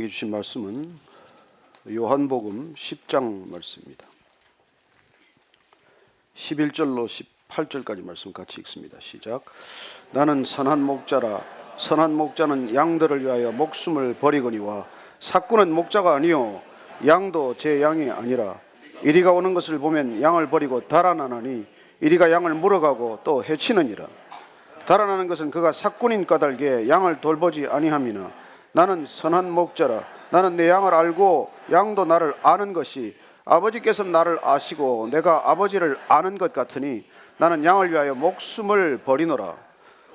우리에게 주신 말씀은 요한복음 10장 말씀입니다. 11절로 18절까지 말씀 같이 읽습니다. 시작. 나는 선한 목자라. 선한 목자는 양들을 위하여 목숨을 버리거니와 삭구는 목자가 아니요 양도 제 양이 아니라 이리가 오는 것을 보면 양을 버리고 달아나나니 이리가 양을 물어가고 또 해치느니라. 달아나는 것은 그가 삭군인 까닭에 양을 돌보지 아니함이나 나는 선한 목자라. 나는 내 양을 알고 양도 나를 아는 것이 아버지께서 나를 아시고 내가 아버지를 아는 것 같으니 나는 양을 위하여 목숨을 버리노라.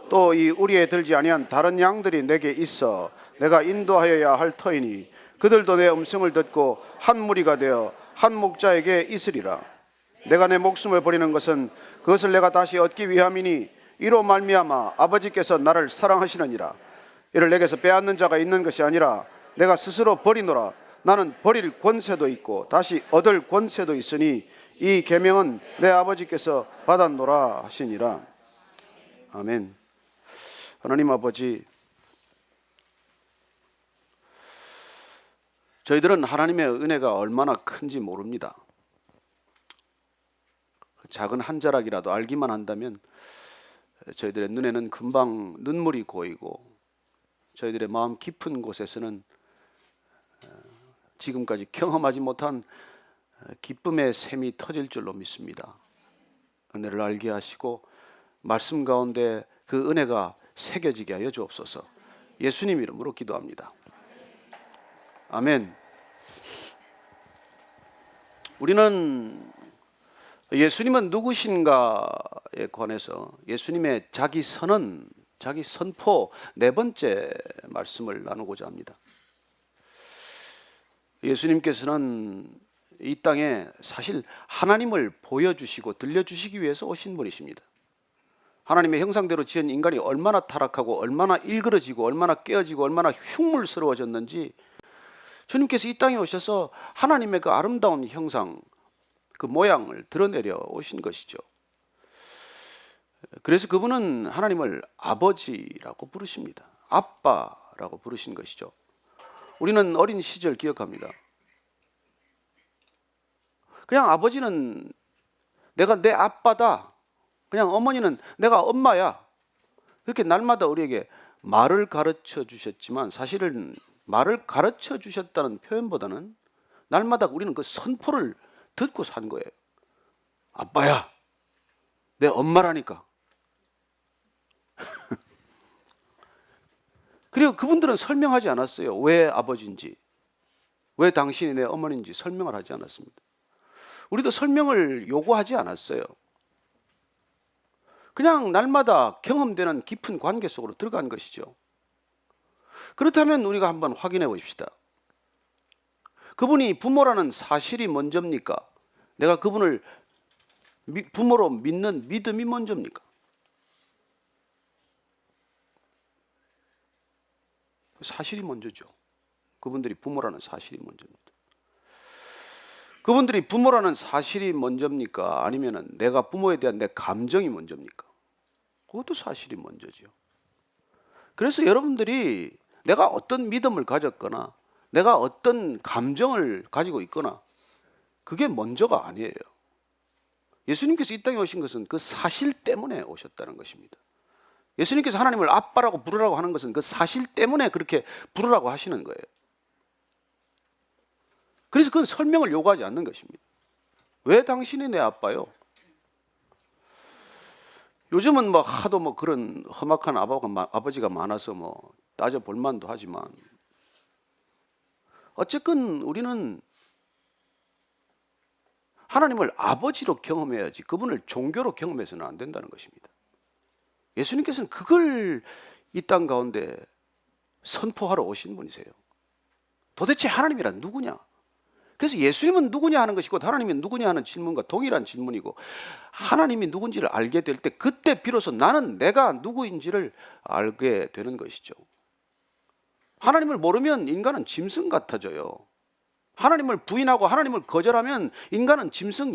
또 이 우리에 들지 아니한 다른 양들이 내게 있어 내가 인도하여야 할 터이니 그들도 내 음성을 듣고 한 무리가 되어 한 목자에게 있으리라. 내가 내 목숨을 버리는 것은 그것을 내가 다시 얻기 위함이니 이로 말미암아 아버지께서 나를 사랑하시느니라. 이를 내게서 빼앗는 자가 있는 것이 아니라 내가 스스로 버리노라. 나는 버릴 권세도 있고 다시 얻을 권세도 있으니 이 계명은 내 아버지께서 받았노라 하시니라. 아멘. 하나님 아버지, 저희들은 하나님의 은혜가 얼마나 큰지 모릅니다. 작은 한 자락이라도 알기만 한다면 저희들의 눈에는 금방 눈물이 고이고 저희들의 마음 깊은 곳에서는 지금까지 경험하지 못한 기쁨의 샘이 터질 줄로 믿습니다. 은혜를 알게 하시고 말씀 가운데 그 은혜가 새겨지게 하여 주옵소서. 예수님 이름으로 기도합니다. 아멘. 우리는 예수님은 누구신가에 관해서 예수님의 자기 선언, 자기 선포 네 번째 말씀을 나누고자 합니다. 예수님께서는 이 땅에 사실 하나님을 보여주시고 들려주시기 위해서 오신 분이십니다. 하나님의 형상대로 지은 인간이 얼마나 타락하고 얼마나 일그러지고 얼마나 깨어지고 얼마나 흉물스러워졌는지 주님께서 이 땅에 오셔서 하나님의 그 아름다운 형상, 그 모양을 드러내려 오신 것이죠. 그래서 그분은 하나님을 아버지라고 부르십니다. 아빠라고 부르신 것이죠. 우리는 어린 시절 기억합니다. 그냥 아버지는 내가 내 아빠다. 그냥 어머니는 내가 엄마야. 이렇게 날마다 우리에게 말을 가르쳐 주셨지만 사실은 말을 가르쳐 주셨다는 표현보다는 날마다 우리는 그 선포를 듣고 산 거예요. 아빠야. 내 엄마라니까. 그리고 그분들은 설명하지 않았어요. 왜 아버지인지, 왜 당신이 내 어머니인지 설명을 하지 않았습니다. 우리도 설명을 요구하지 않았어요. 그냥 날마다 경험되는 깊은 관계 속으로 들어간 것이죠. 그렇다면 우리가 한번 확인해 보십시다. 그분이 부모라는 사실이 먼저입니까? 내가 그분을 부모로 믿는 믿음이 먼저입니까? 사실이 먼저죠. 그분들이 부모라는 사실이 먼저입니다. 그분들이 부모라는 사실이 먼저입니까? 아니면 내가 부모에 대한 내 감정이 먼저입니까? 그것도 사실이 먼저죠. 그래서 여러분들이 내가 어떤 믿음을 가졌거나 내가 어떤 감정을 가지고 있거나 그게 먼저가 아니에요. 예수님께서 이 땅에 오신 것은 그 사실 때문에 오셨다는 것입니다. 예수님께서 하나님을 아빠라고 부르라고 하는 것은 그 사실 때문에 그렇게 부르라고 하시는 거예요. 그래서 그건 설명을 요구하지 않는 것입니다. 왜 당신이 내 아빠요? 요즘은 뭐 하도 뭐 그런 험악한 아버지가 많아서 뭐 따져 볼 만도 하지만 어쨌건 우리는 하나님을 아버지로 경험해야지 그분을 종교로 경험해서는 안 된다는 것입니다. 예수님께서는 그걸 이 땅 가운데 선포하러 오신 분이세요. 도대체 하나님이란 누구냐? 그래서 예수님은 누구냐 하는 것이고 하나님은 누구냐 하는 질문과 동일한 질문이고 하나님이 누군지를 알게 될 때 그때 비로소 나는 내가 누구인지를 알게 되는 것이죠. 하나님을 모르면 인간은 짐승 같아져요. 하나님을 부인하고 하나님을 거절하면 인간은 짐승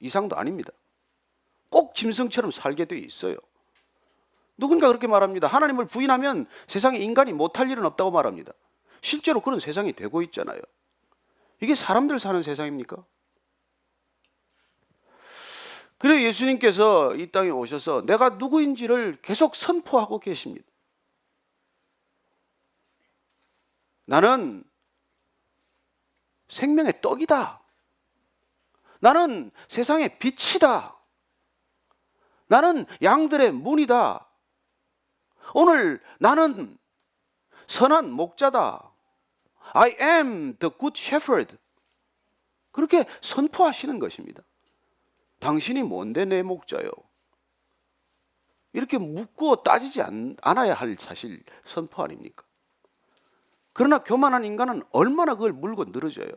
이상도 아닙니다. 꼭 짐승처럼 살게 돼 있어요. 누군가 그렇게 말합니다. 하나님을 부인하면 세상에 인간이 못할 일은 없다고 말합니다. 실제로 그런 세상이 되고 있잖아요. 이게 사람들 사는 세상입니까? 그래서 예수님께서 이 땅에 오셔서 내가 누구인지를 계속 선포하고 계십니다. 나는 생명의 떡이다. 나는 세상의 빛이다. 나는 양들의 문이다. 오늘 나는 선한 목자다. I am the good shepherd. 그렇게 선포하시는 것입니다. 당신이 뭔데 내 목자요? 이렇게 묻고 따지지 않아야 할 사실 선포 아닙니까? 그러나 교만한 인간은 얼마나 그걸 물고 늘어져요.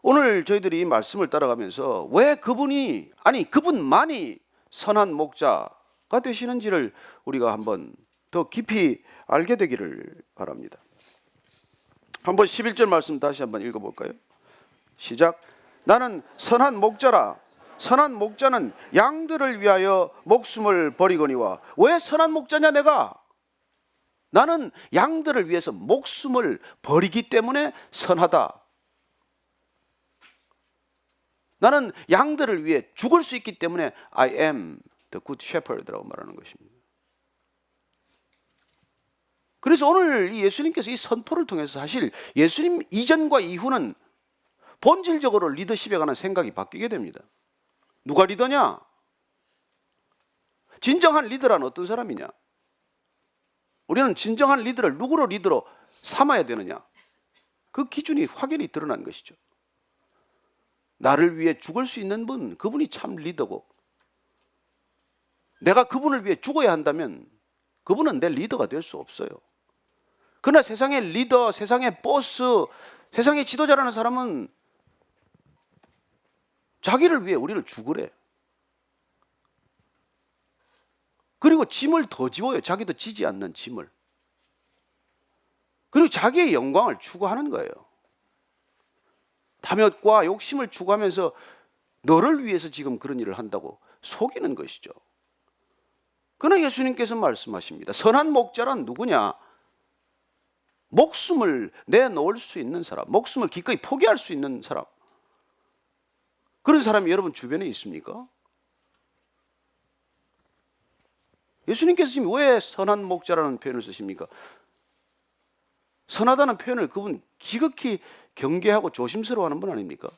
오늘 저희들이 이 말씀을 따라가면서 왜 그분만이 선한 목자가 되시는지를 우리가 한번 더 깊이 알게 되기를 바랍니다. 한번 11절 말씀 다시 한번 읽어볼까요? 시작. 나는 선한 목자라. 선한 목자는 양들을 위하여 목숨을 버리거니와. 왜 선한 목자냐 내가? 나는 양들을 위해서 목숨을 버리기 때문에 선하다. 나는 양들을 위해 죽을 수 있기 때문에 I am the good shepherd라고 말하는 것입니다. 그래서 오늘 이 예수님께서 이 선포를 통해서 사실 예수님 이전과 이후는 본질적으로 리더십에 관한 생각이 바뀌게 됩니다. 누가 리더냐? 진정한 리더란 어떤 사람이냐? 우리는 진정한 리더를 누구로 리더로 삼아야 되느냐? 그 기준이 확연히 드러난 것이죠. 나를 위해 죽을 수 있는 분, 그분이 참 리더고, 내가 그분을 위해 죽어야 한다면 그분은 내 리더가 될 수 없어요. 그러나 세상의 리더, 세상의 보스, 세상의 지도자라는 사람은 자기를 위해 우리를 죽으래. 그리고 짐을 더 지워요. 자기도 지지 않는 짐을. 그리고 자기의 영광을 추구하는 거예요. 탐욕과 욕심을 추구하면서 너를 위해서 지금 그런 일을 한다고 속이는 것이죠. 그러나 예수님께서 말씀하십니다. 선한 목자란 누구냐? 목숨을 내놓을 수 있는 사람, 목숨을 기꺼이 포기할 수 있는 사람. 그런 사람이 여러분 주변에 있습니까? 예수님께서 지금 왜 선한 목자라는 표현을 쓰십니까? 선하다는 표현을 그분 지극히 경계하고 조심스러워하는 분 아닙니까?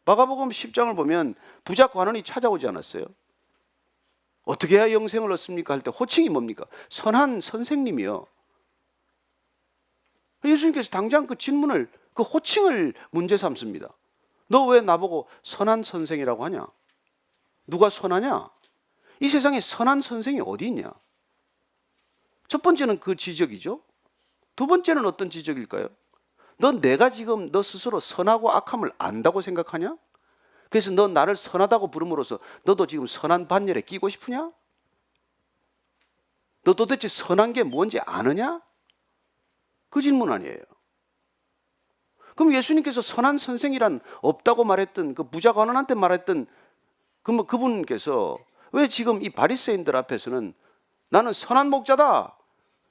마가복음 10장을 보면 부자 관원이 찾아오지 않았어요? 어떻게 해야 영생을 얻습니까? 할 때 호칭이 뭡니까? 선한 선생님이요. 예수님께서 당장 그 질문을, 그 호칭을 문제 삼습니다. 너 왜 나보고 선한 선생이라고 하냐? 누가 선하냐? 이 세상에 선한 선생이 어디 있냐? 첫 번째는 그 지적이죠. 두 번째는 어떤 지적일까요? 내가 지금 너 스스로 선하고 악함을 안다고 생각하냐? 그래서 너 나를 선하다고 부름으로써 너도 지금 선한 반열에 끼고 싶으냐? 너 도대체 선한 게 뭔지 아느냐? 그 질문 아니에요. 그럼 예수님께서 선한 선생이란 없다고 말했던 그 부자 관원한테 말했던 그분께서 왜 지금 이 바리새인들 앞에서는 나는 선한 목자다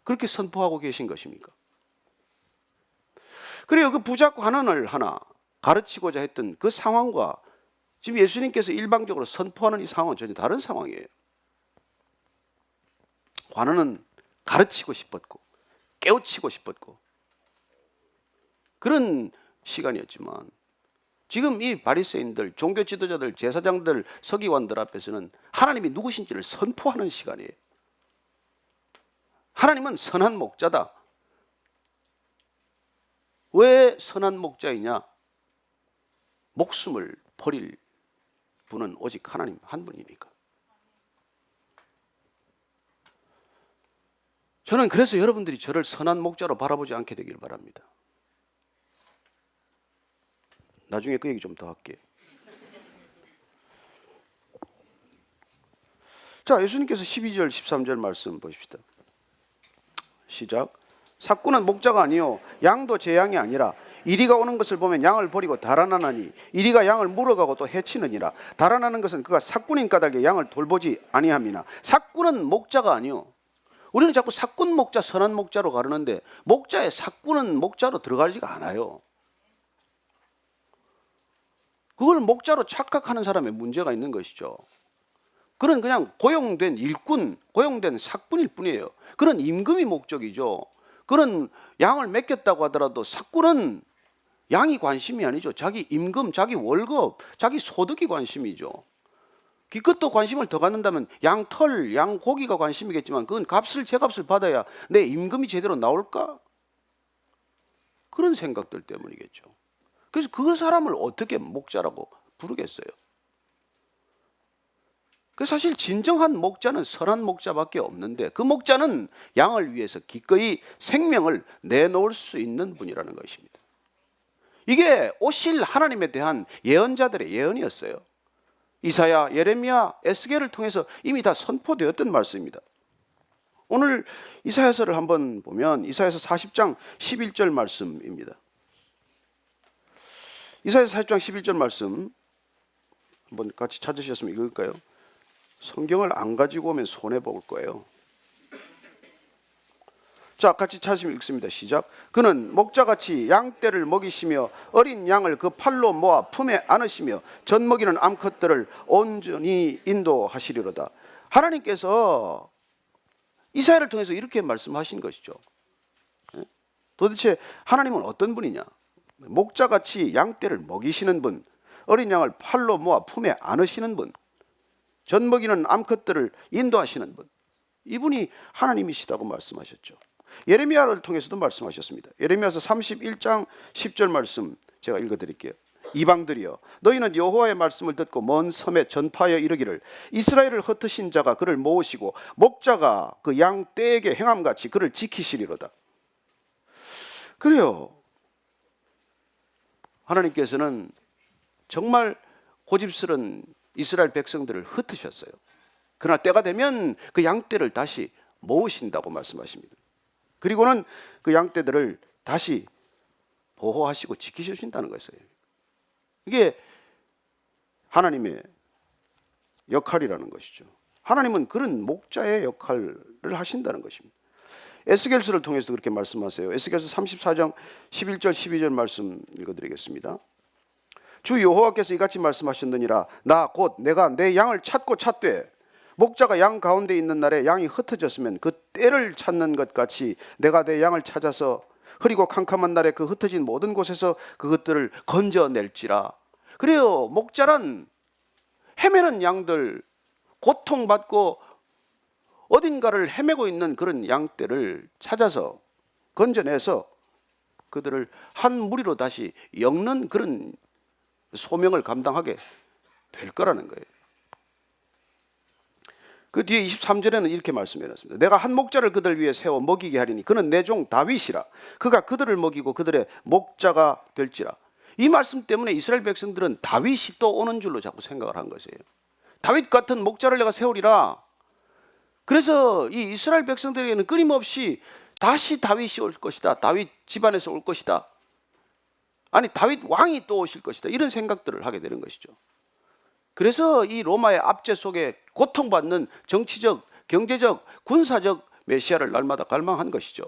그렇게 선포하고 계신 것입니까? 그리고 그 부자 관원을 하나 가르치고자 했던 그 상황과 지금 예수님께서 일방적으로 선포하는 이 상황은 전혀 다른 상황이에요. 관원은 가르치고 싶었고 깨우치고 싶었고 그런 시간이었지만 지금 이 바리새인들, 종교 지도자들, 제사장들, 서기관들 앞에서는 하나님이 누구신지를 선포하는 시간이에요. 하나님은 선한 목자다. 왜 선한 목자이냐? 목숨을 버릴 분은 오직 하나님 한 분이니까. 저는 그래서 여러분들이 저를 선한 목자로 바라보지 않게 되길 바랍니다. 나중에 그 얘기 좀 더 할게요. 자, 예수님께서 12절, 13절 말씀 보십시다. 시작. 삭구는 목자가 아니요 양도 제 양이 아니라 이리가 오는 것을 보면 양을 버리고 달아나나니 이리가 양을 물어가고 또 해치느니라. 달아나는 것은 그가 삭군인 까닭에 양을 돌보지 아니함이나. 삭구는 목자가 아니요. 우리는 자꾸 사꾼 목자, 선한 목자로 가르는데 목자의 사꾼은 목자로 들어가지가 않아요. 그걸 목자로 착각하는 사람의 문제가 있는 것이죠. 그는 그냥 고용된 일꾼, 고용된 사꾼일 뿐이에요. 그런 임금이 목적이죠. 그런 양을 맡겼다고 하더라도 사꾼은 양이 관심이 아니죠. 자기 임금, 자기 월급, 자기 소득이 관심이죠. 기껏도 관심을 더 갖는다면 양털, 양고기가 관심이겠지만 그건 제값을 받아야 내 임금이 제대로 나올까? 그런 생각들 때문이겠죠. 그래서 그 사람을 어떻게 목자라고 부르겠어요? 그 사실 진정한 목자는 선한 목자밖에 없는데 그 목자는 양을 위해서 기꺼이 생명을 내놓을 수 있는 분이라는 것입니다. 이게 오실 하나님에 대한 예언자들의 예언이었어요. 이사야, 예레미야, 에스겔을 통해서 이미 다 선포되었던 말씀입니다. 오늘 이사야서를 한번 보면 이사야서 40장 11절 말씀입니다. 이사야서 40장 11절 말씀 한번 같이 찾으셨으면 읽을까요? 성경을 안 가지고 오면 손해볼 거예요. 자, 같이 찾으시면 읽습니다. 시작. 그는 목자같이 양떼를 먹이시며 어린 양을 그 팔로 모아 품에 안으시며 젖먹이는 암컷들을 온전히 인도하시리로다. 하나님께서 이사야를 통해서 이렇게 말씀하신 것이죠. 도대체 하나님은 어떤 분이냐? 목자같이 양떼를 먹이시는 분, 어린 양을 팔로 모아 품에 안으시는 분, 젖먹이는 암컷들을 인도하시는 분, 이분이 하나님이시다고 말씀하셨죠. 예레미야를 통해서도 말씀하셨습니다. 예레미야서 31장 10절 말씀 제가 읽어드릴게요. 이방들이여 너희는 여호와의 말씀을 듣고 먼 섬에 전파하여 이르기를 이스라엘을 흩으신 자가 그를 모으시고 목자가 그 양 떼에게 행함같이 그를 지키시리로다. 그래요. 하나님께서는 정말 고집스런 이스라엘 백성들을 흩으셨어요. 그러나 때가 되면 그 양떼를 다시 모으신다고 말씀하십니다. 그리고는 그 양떼들을 다시 보호하시고 지키셔준다는 것이에요. 이게 하나님의 역할이라는 것이죠. 하나님은 그런 목자의 역할을 하신다는 것입니다. 에스겔서를 통해서 그렇게 말씀하세요. 에스겔서 34장 11절 12절 말씀 읽어드리겠습니다. 주 여호와께서 이같이 말씀하셨느니라 나 곧 내가 내 양을 찾고 찾되 목자가 양 가운데 있는 날에 양이 흩어졌으면 그 떼를 찾는 것 같이 내가 내 양을 찾아서 흐리고 캄캄한 날에 그 흩어진 모든 곳에서 그것들을 건져낼지라. 그래요. 목자란 헤매는 양들, 고통받고 어딘가를 헤매고 있는 그런 양떼를 찾아서 건져내서 그들을 한 무리로 다시 엮는 그런 소명을 감당하게 될 거라는 거예요. 그 뒤에 23절에는 이렇게 말씀해놨습니다. 내가 한 목자를 그들 위해 세워 먹이게 하리니 그는 내 종 다윗이라. 그가 그들을 먹이고 그들의 목자가 될지라. 이 말씀 때문에 이스라엘 백성들은 다윗이 또 오는 줄로 자꾸 생각을 한 것이에요. 다윗 같은 목자를 내가 세우리라. 그래서 이 이스라엘 백성들에게는 끊임없이 다시 다윗이 올 것이다. 다윗 집안에서 올 것이다. 아니 다윗 왕이 또 오실 것이다. 이런 생각들을 하게 되는 것이죠. 그래서 이 로마의 압제 속에 고통받는 정치적, 경제적, 군사적 메시아를 날마다 갈망한 것이죠.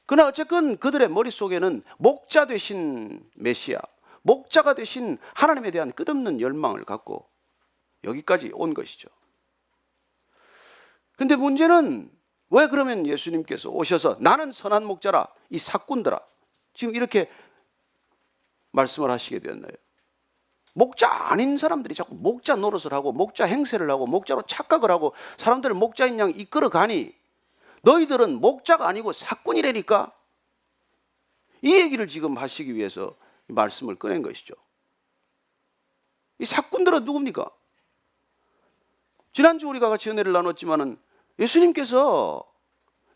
그러나 어쨌건 그들의 머릿속에는 목자 되신 메시아, 목자가 되신 하나님에 대한 끝없는 열망을 갖고 여기까지 온 것이죠. 근데 문제는 왜 그러면 예수님께서 오셔서 나는 선한 목자라 이 사꾼들아 지금 이렇게 말씀을 하시게 되었나요? 목자 아닌 사람들이 자꾸 목자 노릇을 하고 목자 행세를 하고 목자로 착각을 하고 사람들을 목자인 양 이끌어가니 너희들은 목자가 아니고 사꾼이라니까. 이 얘기를 지금 하시기 위해서 이 말씀을 꺼낸 것이죠. 이 사꾼들은 누굽니까? 지난주 우리가 같이 은혜를 나눴지만은 예수님께서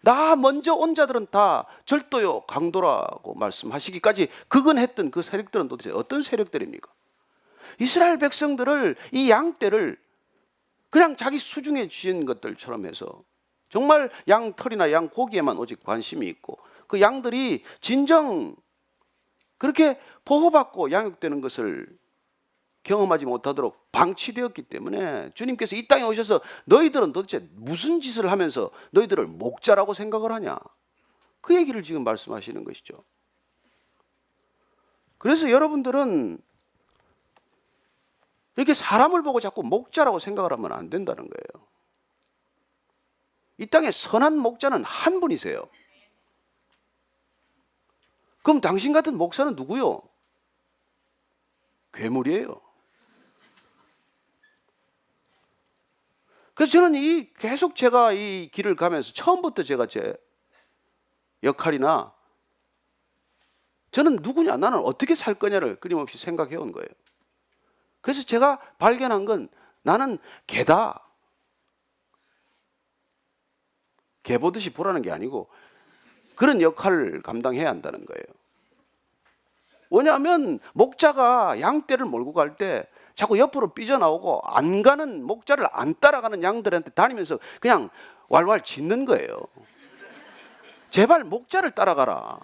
나 먼저 온 자들은 다 절도요 강도라고 말씀하시기까지 극언했던 그 세력들은 도대체 어떤 세력들입니까? 이스라엘 백성들을 이 양떼를 그냥 자기 수중에 쥐은 것들처럼 해서 정말 양털이나 양고기에만 오직 관심이 있고 그 양들이 진정 그렇게 보호받고 양육되는 것을 경험하지 못하도록 방치되었기 때문에 주님께서 이 땅에 오셔서 너희들은 도대체 무슨 짓을 하면서 너희들을 목자라고 생각을 하냐, 그 얘기를 지금 말씀하시는 것이죠. 그래서 여러분들은 이렇게 사람을 보고 자꾸 목자라고 생각을 하면 안 된다는 거예요. 이 땅에 선한 목자는 한 분이세요. 그럼 당신 같은 목사는 누구요? 괴물이에요. 그래서 저는 계속 제가 이 길을 가면서 처음부터 제가 제 역할이나 저는 누구냐, 나는 어떻게 살 거냐를 끊임없이 생각해 온 거예요. 그래서 제가 발견한 건 나는 개다. 개 보듯이 보라는 게 아니고 그런 역할을 감당해야 한다는 거예요. 왜냐하면 목자가 양떼를 몰고 갈 때 자꾸 옆으로 삐져나오고 안 가는, 목자를 안 따라가는 양들한테 다니면서 그냥 왈왈 짖는 거예요. 제발 목자를 따라가라.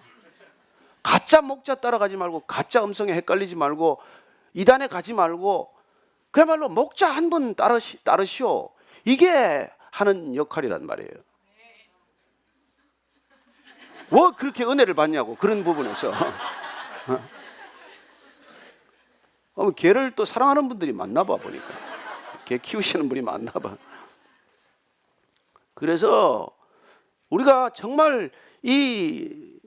가짜 목자 따라가지 말고, 가짜 음성에 헷갈리지 말고, 이단에 가지 말고 그야말로 목자 한 분 따르시오. 이게 하는 역할이란 말이에요. 왜 그렇게 은혜를 받냐고, 그런 부분에서. 개를 또 사랑하는 분들이 많나 봐, 보니까. 개 키우시는 분이 많나 봐. 그래서 우리가 정말 이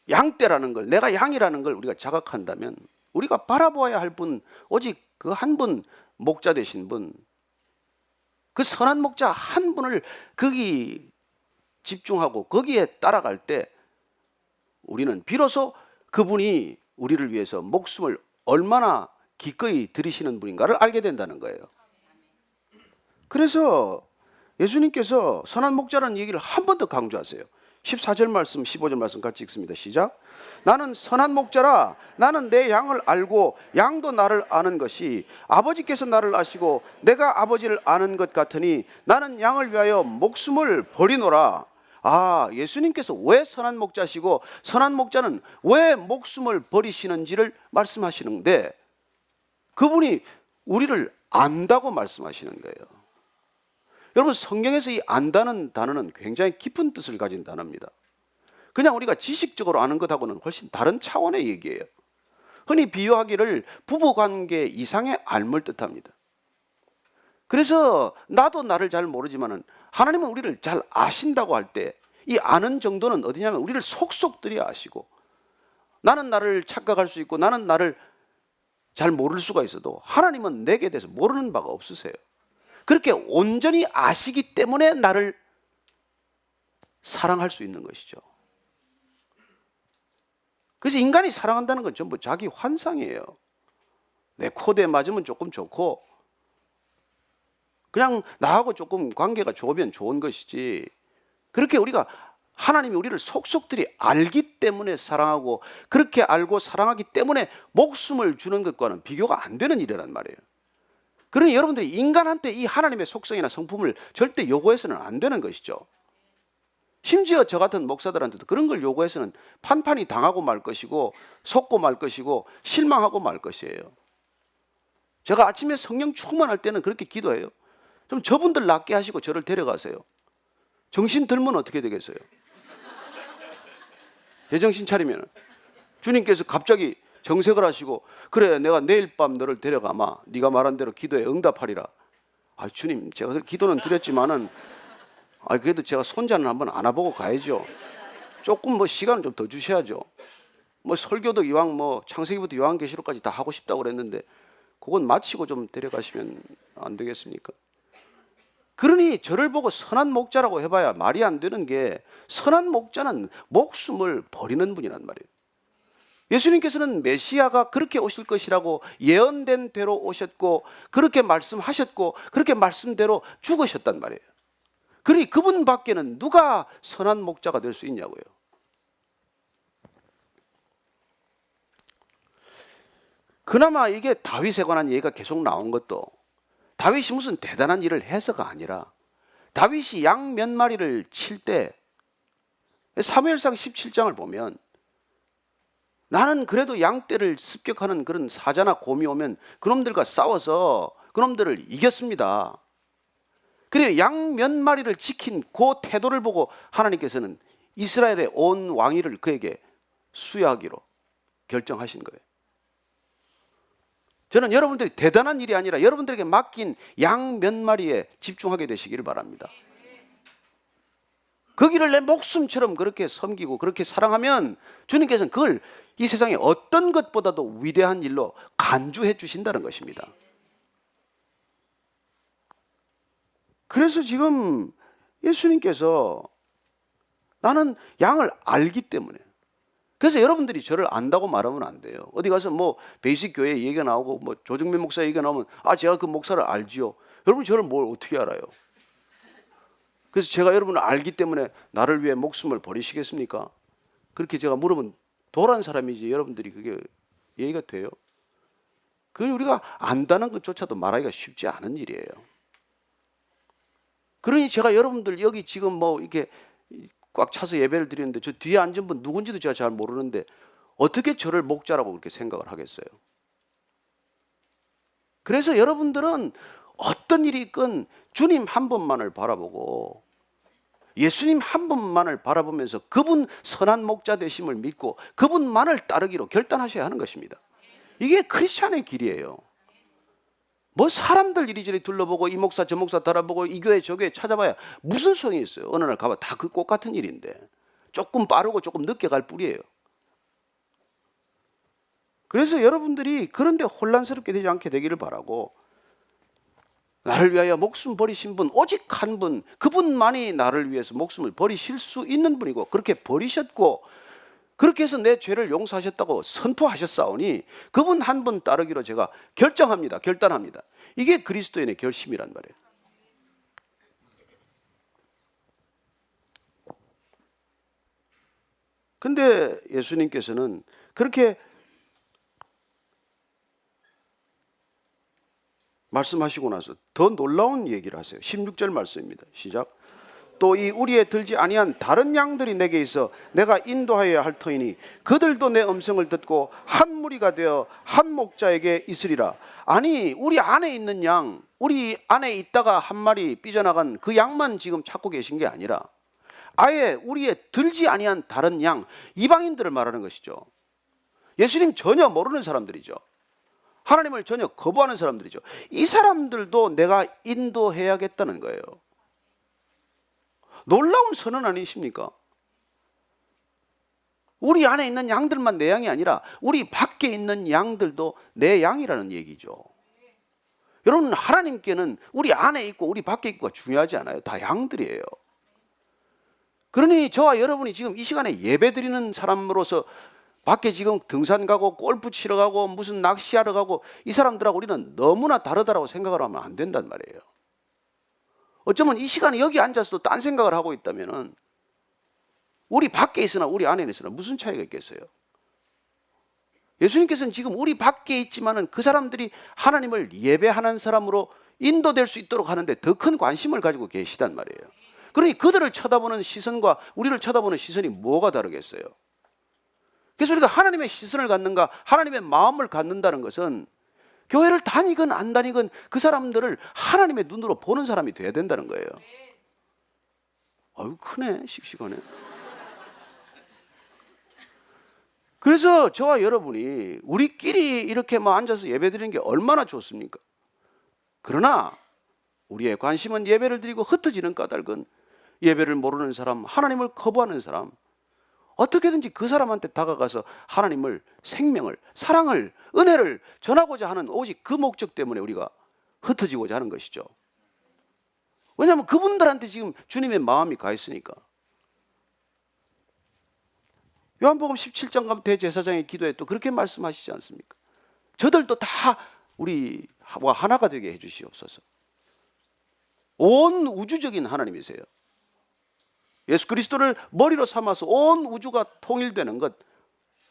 양떼라는 걸, 내가 양이라는 걸 우리가 자각한다면 우리가 바라보아야 할 분, 오직 그 한 분, 목자 되신 분, 그 선한 목자 한 분을 거기 집중하고 거기에 따라갈 때 우리는 비로소 그분이 우리를 위해서 목숨을 얼마나 기꺼이 들이시는 분인가를 알게 된다는 거예요. 그래서 예수님께서 선한 목자라는 얘기를 한 번 더 강조하세요. 14절 말씀, 15절 말씀 같이 읽습니다. 시작. 나는 선한 목자라, 나는 내 양을 알고 양도 나를 아는 것이 아버지께서 나를 아시고 내가 아버지를 아는 것 같으니 나는 양을 위하여 목숨을 버리노라. 아, 예수님께서 왜 선한 목자시고 선한 목자는 왜 목숨을 버리시는지를 말씀하시는데, 그분이 우리를 안다고 말씀하시는 거예요. 여러분, 성경에서 이 안다는 단어는 굉장히 깊은 뜻을 가진 단어입니다. 그냥 우리가 지식적으로 아는 것하고는 훨씬 다른 차원의 얘기예요. 흔히 비유하기를 부부관계 이상의 알물 뜻합니다. 그래서 나도 나를 잘 모르지만은 하나님은 우리를 잘 아신다고 할 때 이 아는 정도는 어디냐면 우리를 속속들이 아시고, 나는 나를 착각할 수 있고 나는 나를 잘 모를 수가 있어도 하나님은 내게 대해서 모르는 바가 없으세요. 그렇게 온전히 아시기 때문에 나를 사랑할 수 있는 것이죠. 그래서 인간이 사랑한다는 건 전부 자기 환상이에요. 내 코대에 맞으면 조금 좋고 그냥 나하고 조금 관계가 좋으면 좋은 것이지, 그렇게 우리가 하나님이 우리를 속속들이 알기 때문에 사랑하고 그렇게 알고 사랑하기 때문에 목숨을 주는 것과는 비교가 안 되는 일이란 말이에요. 그러니 여러분들이 인간한테 이 하나님의 속성이나 성품을 절대 요구해서는 안 되는 것이죠. 심지어 저 같은 목사들한테도 그런 걸 요구해서는 판판이 당하고 말 것이고 속고 말 것이고 실망하고 말 것이에요. 제가 아침에 성령 충만할 때는 그렇게 기도해요. 좀 저분들 낫게 하시고 저를 데려가세요. 정신 들면 어떻게 되겠어요? 제정신 차리면 주님께서 갑자기 정색을 하시고, 그래 내가 내일 밤 너를 데려가마, 네가 말한 대로 기도에 응답하리라. 아, 주님, 제가 기도는 드렸지만은 그래도 제가 손자는 한번 안아보고 가야죠. 조금 뭐 시간을 좀 더 주셔야죠. 뭐 설교도 이왕 뭐 창세기부터 요한계시록까지 다 하고 싶다고 그랬는데 그건 마치고 좀 데려가시면 안 되겠습니까? 그러니 저를 보고 선한 목자라고 해봐야 말이 안 되는 게, 선한 목자는 목숨을 버리는 분이란 말이에요. 예수님께서는 메시아가 그렇게 오실 것이라고 예언된 대로 오셨고 그렇게 말씀하셨고 그렇게 말씀대로 죽으셨단 말이에요. 그러니 그분 밖에는 누가 선한 목자가 될 수 있냐고요. 그나마 이게 다윗에 관한 얘기가 계속 나온 것도 다윗이 무슨 대단한 일을 해서가 아니라, 다윗이 양 몇 마리를 칠 때 사무엘상 17장을 보면 나는 그래도 양떼를 습격하는 그런 사자나 곰이 오면 그놈들과 싸워서 그놈들을 이겼습니다. 그래요. 양 몇 마리를 지킨 그 태도를 보고 하나님께서는 이스라엘의 온 왕위를 그에게 수여하기로 결정하신 거예요. 저는 여러분들이 대단한 일이 아니라 여러분들에게 맡긴 양 몇 마리에 집중하게 되시기를 바랍니다. 거기를 내 목숨처럼 그렇게 섬기고 그렇게 사랑하면 주님께서는 그걸 이 세상의 어떤 것보다도 위대한 일로 간주해 주신다는 것입니다. 그래서 지금 예수님께서 나는 양을 알기 때문에, 그래서 여러분들이 저를 안다고 말하면 안 돼요. 어디 가서 뭐 베이직 교회 얘기가 나오고 뭐 조정민 목사 얘기가 나오면 제가 그 목사를 알지요. 여러분 저를 뭘 어떻게 알아요? 그래서 제가 여러분을 알기 때문에 나를 위해 목숨을 버리시겠습니까? 그렇게 제가 물으면 도란 사람이지 여러분들이 그게 얘기가 돼요? 그건 우리가 안다는 것조차도 말하기가 쉽지 않은 일이에요. 그러니 제가 여러분들 여기 지금 뭐 이렇게 꽉 차서 예배를 드리는데 저 뒤에 앉은 분 누군지도 제가 잘 모르는데 어떻게 저를 목자라고 그렇게 생각을 하겠어요? 그래서 여러분들은 어떤 일이 있건 주님 한 분만을 바라보고 예수님 한 분만을 바라보면서 그분 선한 목자 되심을 믿고 그분만을 따르기로 결단하셔야 하는 것입니다. 이게 크리스찬의 길이에요. 뭐 사람들 이리저리 둘러보고 이 목사 저 목사 달아보고 이 교회 저 교회 찾아봐야 무슨 소용이 있어요. 어느 날 가봐 다 그 꽃 같은 일인데 조금 빠르고 조금 늦게 갈 뿐이에요. 그래서 여러분들이 그런데 혼란스럽게 되지 않게 되기를 바라고, 나를 위하여 목숨 버리신 분 오직 한 분, 그분만이 나를 위해서 목숨을 버리실 수 있는 분이고 그렇게 버리셨고 그렇게 해서 내 죄를 용서하셨다고 선포하셨사오니 그분 한 분 따르기로 제가 결정합니다. 결단합니다. 이게 그리스도인의 결심이란 말이에요. 근데 예수님께서는 그렇게 말씀하시고 나서 더 놀라운 얘기를 하세요. 16절 말씀입니다. 시작. 또 이 우리에 들지 아니한 다른 양들이 내게 있어 내가 인도하여야 할 터이니 그들도 내 음성을 듣고 한 무리가 되어 한 목자에게 있으리라. 아니 우리 안에 있는 양, 우리 안에 있다가 한 마리 삐져나간 그 양만 지금 찾고 계신 게 아니라 아예 우리에 들지 아니한 다른 양, 이방인들을 말하는 것이죠. 예수님 전혀 모르는 사람들이죠. 하나님을 전혀 거부하는 사람들이죠. 이 사람들도 내가 인도해야겠다는 거예요. 놀라운 선언 아니십니까? 우리 안에 있는 양들만 내 양이 아니라 우리 밖에 있는 양들도 내 양이라는 얘기죠. 여러분 하나님께는 우리 안에 있고 우리 밖에 있고가 중요하지 않아요. 다 양들이에요. 그러니 저와 여러분이 지금 이 시간에 예배 드리는 사람으로서 밖에 지금 등산 가고 골프 치러 가고 무슨 낚시하러 가고 이 사람들하고 우리는 너무나 다르다고 생각을 하면 안 된단 말이에요. 어쩌면 이 시간에 여기 앉아서도 딴 생각을 하고 있다면은 우리 밖에 있으나 우리 안에 있으나 무슨 차이가 있겠어요? 예수님께서는 지금 우리 밖에 있지만은 그 사람들이 하나님을 예배하는 사람으로 인도될 수 있도록 하는데 더 큰 관심을 가지고 계시단 말이에요. 그러니 그들을 쳐다보는 시선과 우리를 쳐다보는 시선이 뭐가 다르겠어요? 그래서 우리가 하나님의 시선을 갖는가, 하나님의 마음을 갖는다는 것은 교회를 다니건 안 다니건 그 사람들을 하나님의 눈으로 보는 사람이 돼야 된다는 거예요. 아유 크네, 씩씩하네. 그래서 저와 여러분이 우리끼리 이렇게 막 앉아서 예배드리는 게 얼마나 좋습니까? 그러나 우리의 관심은 예배를 드리고 흩어지는 까닭은 예배를 모르는 사람, 하나님을 거부하는 사람, 어떻게든지 그 사람한테 다가가서 하나님을, 생명을, 사랑을, 은혜를 전하고자 하는 오직 그 목적 때문에 우리가 흩어지고자 하는 것이죠. 왜냐하면 그분들한테 지금 주님의 마음이 가 있으니까. 요한복음 17장 가면 대제사장의 기도에 또 그렇게 말씀하시지 않습니까? 저들도 다 우리와 하나가 되게 해주시옵소서. 온 우주적인 하나님이세요. 예수 그리스도를 머리로 삼아서 온 우주가 통일되는 것,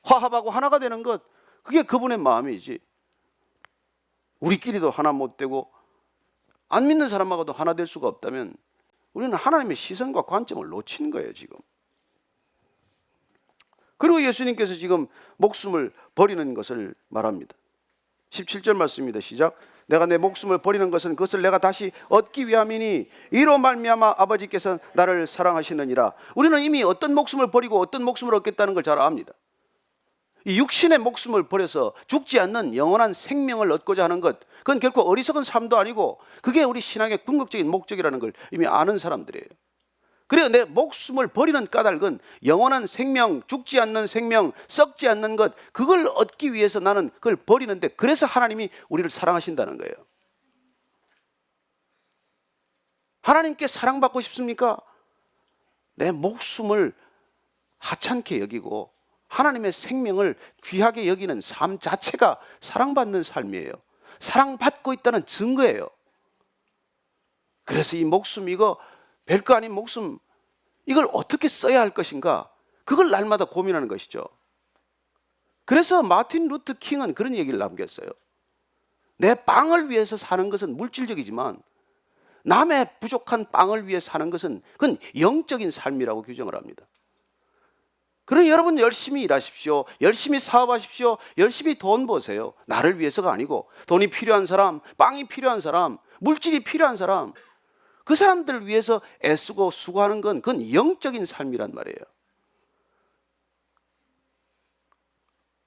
화합하고 하나가 되는 것, 그게 그분의 마음이지. 우리끼리도 하나 못 되고 안 믿는 사람하고도 하나 될 수가 없다면 우리는 하나님의 시선과 관점을 놓친 거예요 지금. 그리고 예수님께서 지금 목숨을 버리는 것을 말합니다. 17절 말씀입니다. 시작. 내가 내 목숨을 버리는 것은 그것을 내가 다시 얻기 위함이니 이로 말미암아 아버지께서 나를 사랑하시느니라. 우리는 이미 어떤 목숨을 버리고 어떤 목숨을 얻겠다는 걸 잘 압니다. 이 육신의 목숨을 버려서 죽지 않는 영원한 생명을 얻고자 하는 것, 그건 결코 어리석은 삶도 아니고 그게 우리 신앙의 궁극적인 목적이라는 걸 이미 아는 사람들이에요. 그래서 내 목숨을 버리는 까닭은 영원한 생명, 죽지 않는 생명, 썩지 않는 것, 그걸 얻기 위해서 나는 그걸 버리는데, 그래서 하나님이 우리를 사랑하신다는 거예요. 하나님께 사랑받고 싶습니까? 내 목숨을 하찮게 여기고 하나님의 생명을 귀하게 여기는 삶 자체가 사랑받는 삶이에요. 사랑받고 있다는 증거예요. 그래서 이 목숨, 이거 별거 아닌 목숨, 이걸 어떻게 써야 할 것인가, 그걸 날마다 고민하는 것이죠. 그래서 마틴 루터 킹은 그런 얘기를 남겼어요. 내 빵을 위해서 사는 것은 물질적이지만 남의 부족한 빵을 위해 사는 것은 그건 영적인 삶이라고 규정을 합니다. 그러니 여러분 열심히 일하십시오. 열심히 사업하십시오. 열심히 돈 버세요. 나를 위해서가 아니고 돈이 필요한 사람, 빵이 필요한 사람, 물질이 필요한 사람, 그 사람들을 위해서 애쓰고 수고하는 건 그건 영적인 삶이란 말이에요.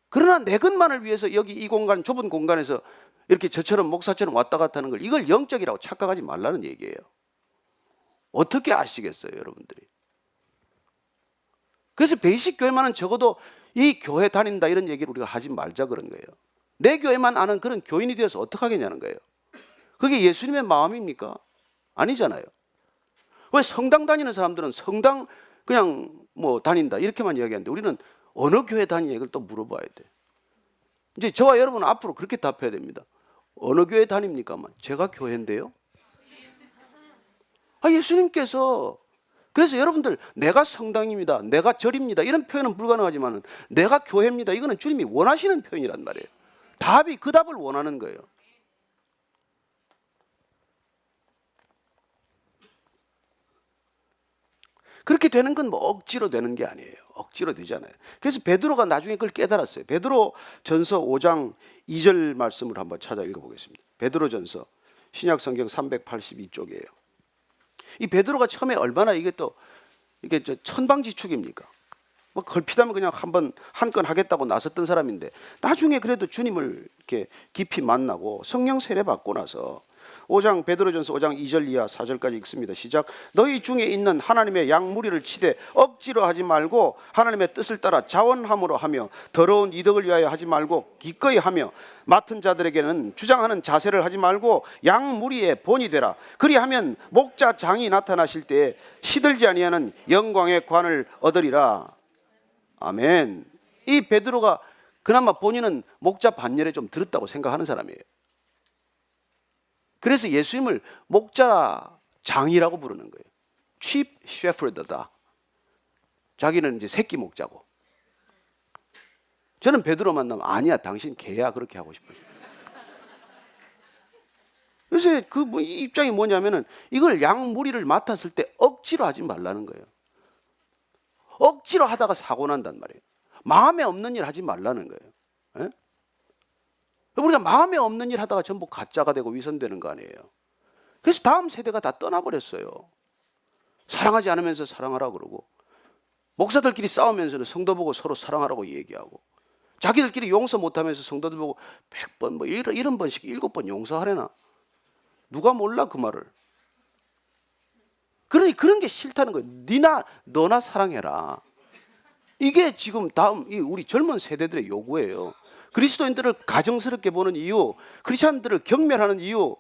그러나 내 것만을 위해서 여기 이 공간, 좁은 공간에서 이렇게 저처럼 목사처럼 왔다 갔다 하는 걸, 이걸 영적이라고 착각하지 말라는 얘기예요. 어떻게 아시겠어요, 여러분들이? 그래서 베이식 교회만은 적어도 이 교회 다닌다 이런 얘기를 우리가 하지 말자 그런 거예요. 내 교회만 아는 그런 교인이 되어서 어떻게 하겠냐는 거예요. 그게 예수님의 마음입니까? 아니잖아요. 왜 성당 다니는 사람들은 성당 그냥 뭐 다닌다 이렇게만 이야기하는데 우리는 어느 교회 다니냐 이걸 또 물어봐야 돼. 이제 저와 여러분은 앞으로 그렇게 답해야 됩니다. 어느 교회 다닙니까만 제가 교회인데요. 예수님께서, 그래서 여러분들 내가 성당입니다, 내가 절입니다 이런 표현은 불가능하지만 내가 교회입니다, 이거는 주님이 원하시는 표현이란 말이에요. 답이 그 답을 원하는 거예요. 그렇게 되는 건 뭐 억지로 되는 게 아니에요. 억지로 되잖아요. 그래서 베드로가 나중에 그걸 깨달았어요. 베드로 전서 5장 2절 말씀을 한번 찾아 읽어보겠습니다. 베드로 전서 신약 성경 382쪽이에요. 이 베드로가 처음에 얼마나 이게 천방지축입니까? 뭐 걸핏하면 그냥 한 건 하겠다고 나섰던 사람인데 나중에 그래도 주님을 이렇게 깊이 만나고 성령 세례 받고 나서 베드로전서 5장 2절 이하 4절까지 읽습니다. 시작. 너희 중에 있는 하나님의 양 무리를 치되 억지로 하지 말고 하나님의 뜻을 따라 자원함으로 하며 더러운 이득을 위하여 하지 말고 기꺼이 하며 맡은 자들에게는 주장하는 자세를 하지 말고 양 무리의 본이 되라. 그리하면 목자 장이 나타나실 때에 시들지 아니하는 영광의 관을 얻으리라. 아멘. 이 베드로가 그나마 본인은 목자 반열에 좀 들었다고 생각하는 사람이에요. 그래서 예수님을 목자장이라고 부르는 거예요. Chief Shepherd다. 자기는 이제 새끼 목자고. 저는 베드로 만나면 아니야, 당신 개야, 그렇게 하고 싶어요. 그래서 그 입장이 뭐냐면은 이걸 양 무리를 맡았을 때 억지로 하지 말라는 거예요. 억지로 하다가 사고 난단 말이에요. 마음에 없는 일 하지 말라는 거예요. 에? 우리가 마음에 없는 일 하다가 전부 가짜가 되고 위선되는 거 아니에요. 그래서 다음 세대가 다 떠나버렸어요. 사랑하지 않으면서 사랑하라고 그러고, 목사들끼리 싸우면서는 성도 보고 서로 사랑하라고 얘기하고, 자기들끼리 용서 못하면서 성도들 보고 100번 뭐 이런 번씩 7번 용서하려나? 누가 몰라 그 말을. 그러니 그런 게 싫다는 거예요. 너나 사랑해라. 이게 지금 다음 우리 젊은 세대들의 요구예요. 그리스도인들을 가정스럽게 보는 이유, 크리스찬들을 경멸하는 이유.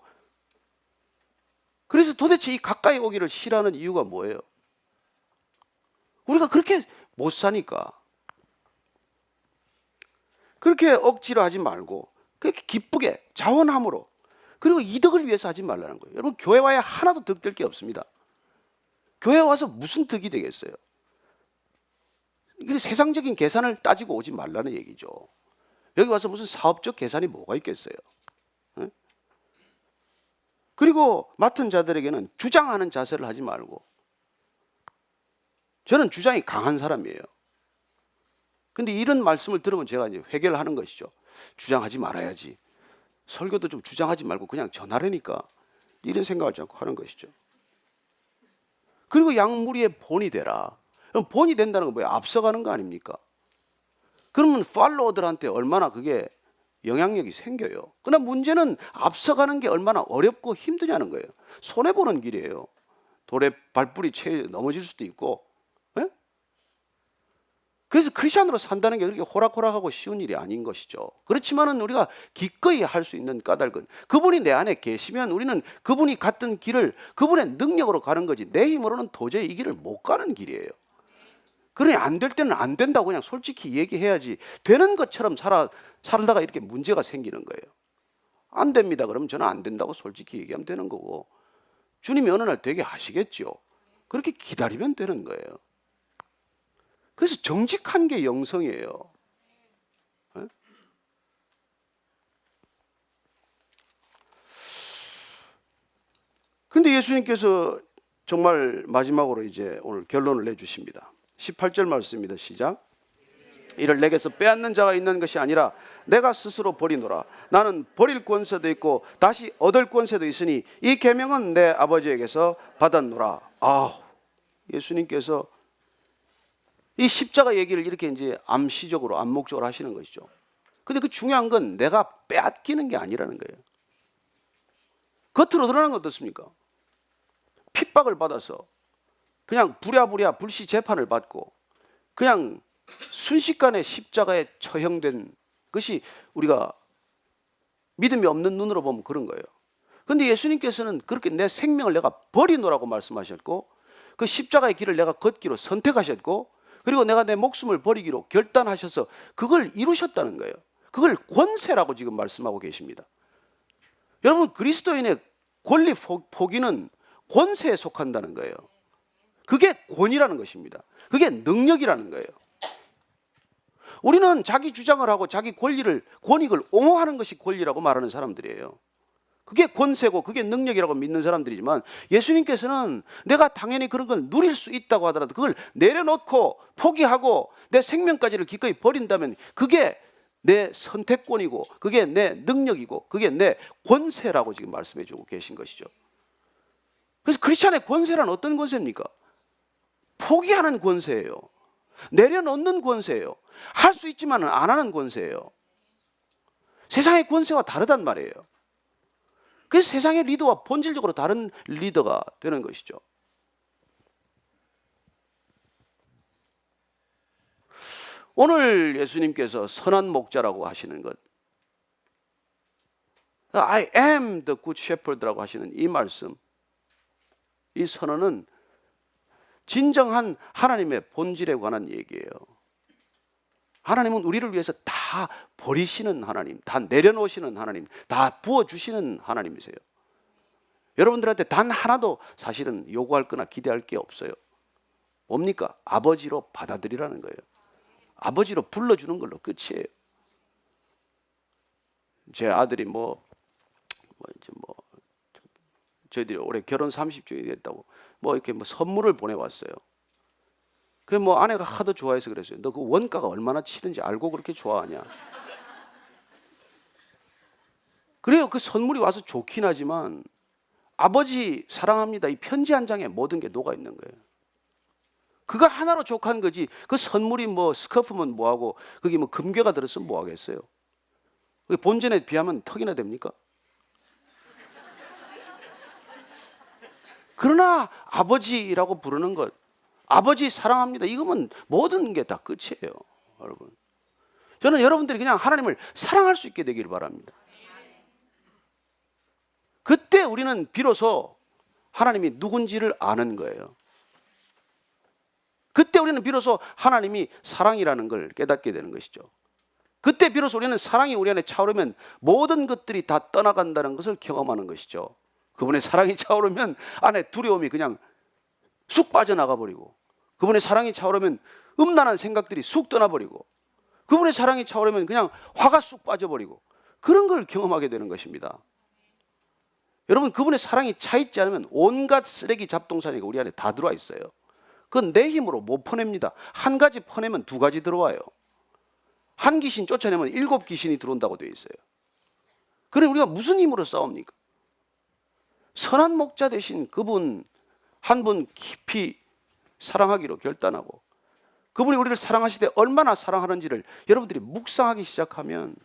그래서 도대체 이 가까이 오기를 싫어하는 이유가 뭐예요? 우리가 그렇게 못 사니까. 그렇게 억지로 하지 말고 그렇게 기쁘게 자원함으로, 그리고 이득을 위해서 하지 말라는 거예요. 여러분, 교회 와야 하나도 득될 게 없습니다. 교회 와서 무슨 득이 되겠어요? 세상적인 계산을 따지고 오지 말라는 얘기죠. 여기 와서 무슨 사업적 계산이 뭐가 있겠어요? 네? 그리고 맡은 자들에게는 주장하는 자세를 하지 말고, 저는 주장이 강한 사람이에요. 근데 이런 말씀을 들으면 제가 이제 회개를 하는 것이죠. 주장하지 말아야지. 설교도 좀 주장하지 말고 그냥 전하라니까. 이런 생각하지 않고 하는 것이죠. 그리고 양무리의 본이 되라. 그럼 본이 된다는 건 뭐예요? 앞서가는 거 아닙니까? 그러면 팔로워들한테 얼마나 그게 영향력이 생겨요. 그러나 문제는 앞서가는 게 얼마나 어렵고 힘드냐는 거예요. 손해보는 길이에요. 돌에 발뿌리 채 넘어질 수도 있고. 예? 그래서 크리스찬으로 산다는 게 그렇게 호락호락하고 쉬운 일이 아닌 것이죠. 그렇지만은 우리가 기꺼이 할 수 있는 까닭은 그분이 내 안에 계시면 우리는 그분이 갔던 길을 그분의 능력으로 가는 거지 내 힘으로는 도저히 이 길을 못 가는 길이에요. 그러니 안 될 때는 안 된다고 그냥 솔직히 얘기해야지 되는 것처럼 살다가 이렇게 문제가 생기는 거예요. 안 됩니다. 그러면 저는 안 된다고 솔직히 얘기하면 되는 거고 주님이 어느 날 되게 하시겠죠. 그렇게 기다리면 되는 거예요. 그래서 정직한 게 영성이에요. 근데 예수님께서 정말 마지막으로 이제 오늘 결론을 내주십니다. 18절 말씀입니다. 시작. 이를 내게서 빼앗는 자가 있는 것이 아니라 내가 스스로 버리노라. 나는 버릴 권세도 있고 다시 얻을 권세도 있으니 이 계명은 내 아버지에게서 받았노라. 예수님께서 이 십자가 얘기를 이렇게 이제 암시적으로 암묵적으로 하시는 것이죠. 근데 그 중요한 건 내가 빼앗기는 게 아니라는 거예요. 겉으로 드러나는 건 어떻습니까? 핍박을 받아서 그냥 부랴부랴 불시 재판을 받고 그냥 순식간에 십자가에 처형된 것이 우리가 믿음이 없는 눈으로 보면 그런 거예요. 그런데 예수님께서는 그렇게 내 생명을 내가 버리노라고 말씀하셨고 그 십자가의 길을 내가 걷기로 선택하셨고 그리고 내가 내 목숨을 버리기로 결단하셔서 그걸 이루셨다는 거예요. 그걸 권세라고 지금 말씀하고 계십니다. 여러분 그리스도인의 권리 포기는 권세에 속한다는 거예요. 그게 권위라는 것입니다. 그게 능력이라는 거예요. 우리는 자기 주장을 하고 자기 권익을 옹호하는 것이 권리라고 말하는 사람들이에요. 그게 권세고 그게 능력이라고 믿는 사람들이지만 예수님께서는 내가 당연히 그런 걸 누릴 수 있다고 하더라도 그걸 내려놓고 포기하고 내 생명까지를 기꺼이 버린다면 그게 내 선택권이고 그게 내 능력이고 그게 내 권세라고 지금 말씀해 주고 계신 것이죠. 그래서 크리스찬의 권세란 어떤 권세입니까? 포기하는 권세예요. 내려놓는 권세예요. 할 수 있지만 안 하는 권세예요. 세상의 권세와 다르단 말이에요. 그래서 세상의 리더와 본질적으로 다른 리더가 되는 것이죠. 오늘 예수님께서 선한 목자라고 하시는 것, I am the good shepherd라고 하시는 이 말씀, 이 선언은 진정한 하나님의 본질에 관한 얘기예요. 하나님은 우리를 위해서 다 버리시는 하나님, 다 내려놓으시는 하나님, 다 부어주시는 하나님이세요. 여러분들한테 단 하나도 사실은 요구할 거나 기대할 게 없어요. 뭡니까? 아버지로 받아들이라는 거예요. 아버지로 불러주는 걸로 끝이에요. 제 아들이 저희들이 올해 결혼 30주년이 됐다고 이렇게 선물을 보내왔어요. 그 아내가 하도 좋아해서 그랬어요. 너 그 원가가 얼마나 치는지 알고 그렇게 좋아하냐? 그래요. 그 선물이 와서 좋긴 하지만 아버지 사랑합니다. 이 편지 한 장에 모든 게 녹아 있는 거예요. 그거 하나로 족한 거지. 그 선물이 스커프면 뭐하고 거기 금괴가 들었으면 뭐 하겠어요? 본전에 비하면 턱이나 됩니까? 그러나 아버지라고 부르는 것, 아버지 사랑합니다. 이거면 모든 게 다 끝이에요. 여러분, 저는 여러분들이 그냥 하나님을 사랑할 수 있게 되기를 바랍니다. 그때 우리는 비로소 하나님이 누군지를 아는 거예요. 그때 우리는 비로소 하나님이 사랑이라는 걸 깨닫게 되는 것이죠. 그때 비로소 우리는 사랑이 우리 안에 차오르면 모든 것들이 다 떠나간다는 것을 경험하는 것이죠. 그분의 사랑이 차오르면 안에 두려움이 그냥 쑥 빠져나가 버리고, 그분의 사랑이 차오르면 음란한 생각들이 쑥 떠나버리고, 그분의 사랑이 차오르면 그냥 화가 쑥 빠져버리고, 그런 걸 경험하게 되는 것입니다. 여러분, 그분의 사랑이 차 있지 않으면 온갖 쓰레기 잡동사니가 우리 안에 다 들어와 있어요. 그건 내 힘으로 못 퍼냅니다. 한 가지 퍼내면 두 가지 들어와요. 한 귀신 쫓아내면 7 귀신이 들어온다고 되어 있어요. 그럼 우리가 무슨 힘으로 싸웁니까? 선한 목자 되신 그분 한 분 깊이 사랑하기로 결단하고, 그분이 우리를 사랑하시되 얼마나 사랑하는지를 여러분들이 묵상하기 시작하면,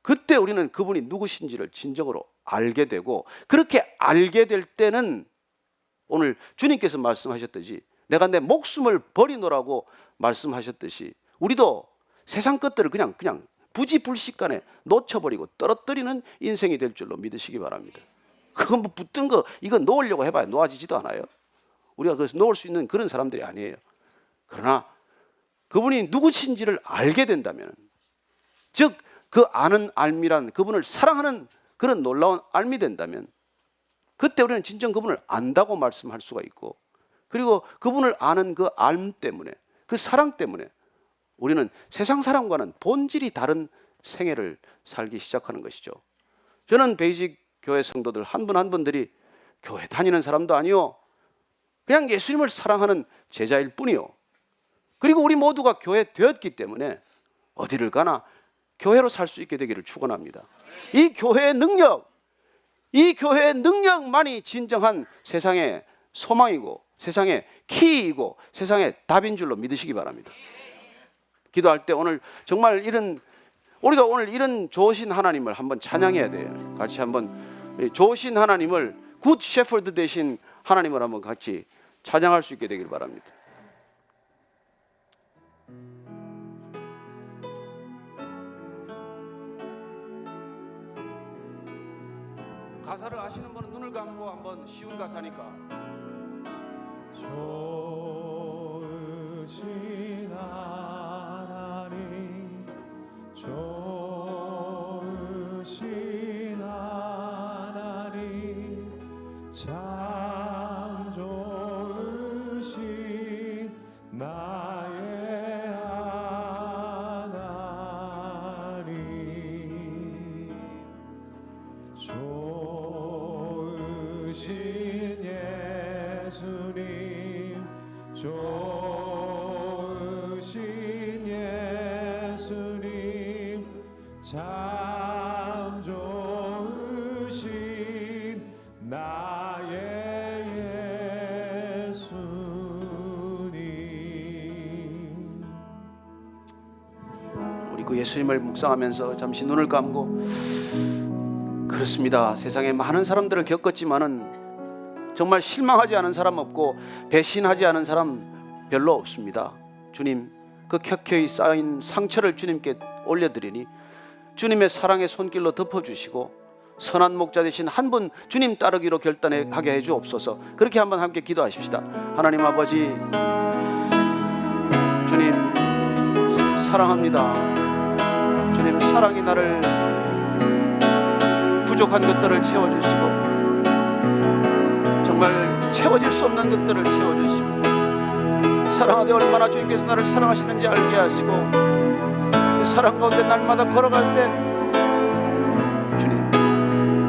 그때 우리는 그분이 누구신지를 진정으로 알게 되고, 그렇게 알게 될 때는 오늘 주님께서 말씀하셨듯이 내가 내 목숨을 버리노라고 말씀하셨듯이 우리도 세상 것들을 그냥 부지불식간에 놓쳐버리고 떨어뜨리는 인생이 될 줄로 믿으시기 바랍니다. 그거 뭐 붙든 거 이거 놓으려고 해봐야 놓아지지도 않아요. 우리가 그래서 놓을 수 있는 그런 사람들이 아니에요. 그러나 그분이 누구신지를 알게 된다면, 즉 그 아는 알미란 그분을 사랑하는 그런 놀라운 알미 된다면, 그때 우리는 진정 그분을 안다고 말씀할 수가 있고, 그리고 그분을 아는 그 알 때문에, 그 사랑 때문에 우리는 세상 사람과는 본질이 다른 생애를 살기 시작하는 것이죠. 저는 베이직 교회 성도들 한 분 한 분들이 교회 다니는 사람도 아니요, 그냥 예수님을 사랑하는 제자일 뿐이요, 그리고 우리 모두가 교회 되었기 때문에 어디를 가나 교회로 살 수 있게 되기를 축원합니다. 이 교회의 능력만이 진정한 세상의 소망이고 세상의 키이고 세상의 답인 줄로 믿으시기 바랍니다. 기도할 때 오늘 정말 우리가 오늘 이런 좋으신 하나님을 한번 찬양해야 돼요. 같이 한번 좋으신 하나님을, 굿 셰퍼드 되신 하나님을 한번 같이 찬양할 수 있게 되길 바랍니다. 가사를 아시는 분은 눈을 감고 한번, 쉬운 가사니까. 좋으신 하나님, 좋으신 하나님, 참 좋으신 나의 하나님, 좋으신 예수님, 좋으신 예수님, 참 좋으신 나의 예수님. 우리 그 예수님을 묵상하면서 잠시 눈을 감고, 그렇습니다. 세상에 많은 사람들을 겪었지만은 정말 실망하지 않은 사람 없고 배신하지 않은 사람 별로 없습니다. 주님, 그 켜켜이 쌓인 상처를 주님께 올려드리니 주님의 사랑의 손길로 덮어주시고 선한 목자 되신 한 분 주님 따르기로 결단하게 해주옵소서. 그렇게 한번 함께 기도하십시다. 하나님 아버지, 주님 사랑합니다. 주님 사랑이 나를 부족한 것들을 채워주시고 정말 채워질 수 없는 것들을 채워주시고, 사랑하되 얼마나 주님께서 나를 사랑하시는지 알게 하시고, 그 사랑 가운데 날마다 걸어갈 때 주님,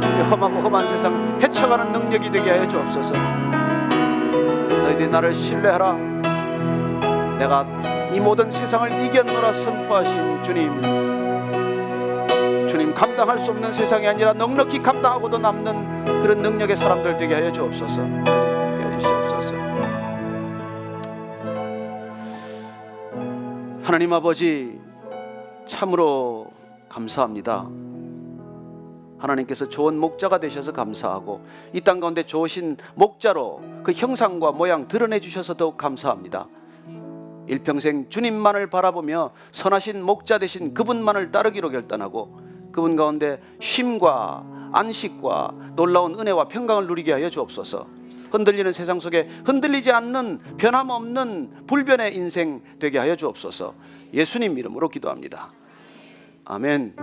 이 험하고 험한 세상 헤쳐가는 능력이 되게 하여 주옵소서. 너희들이 나를 신뢰하라. 내가 이 모든 세상을 이겼노라 선포하신 주님, 감당할 수 없는 세상이 아니라 넉넉히 감당하고도 남는 그런 능력의 사람들 되게 하여 주옵소서. 되게 해주시옵소서. 하나님 아버지, 참으로 감사합니다. 하나님께서 좋은 목자가 되셔서 감사하고, 이 땅 가운데 좋으신 목자로 그 형상과 모양 드러내 주셔서 더욱 감사합니다. 일평생 주님만을 바라보며 선하신 목자 되신 그분만을 따르기로 결단하고, 그분 가운데 쉼과 안식과 놀라운 은혜와 평강을 누리게 하여 주옵소서. 흔들리는 세상 속에 흔들리지 않는 변함없는 불변의 인생 되게 하여 주옵소서. 예수님 이름으로 기도합니다. 아멘.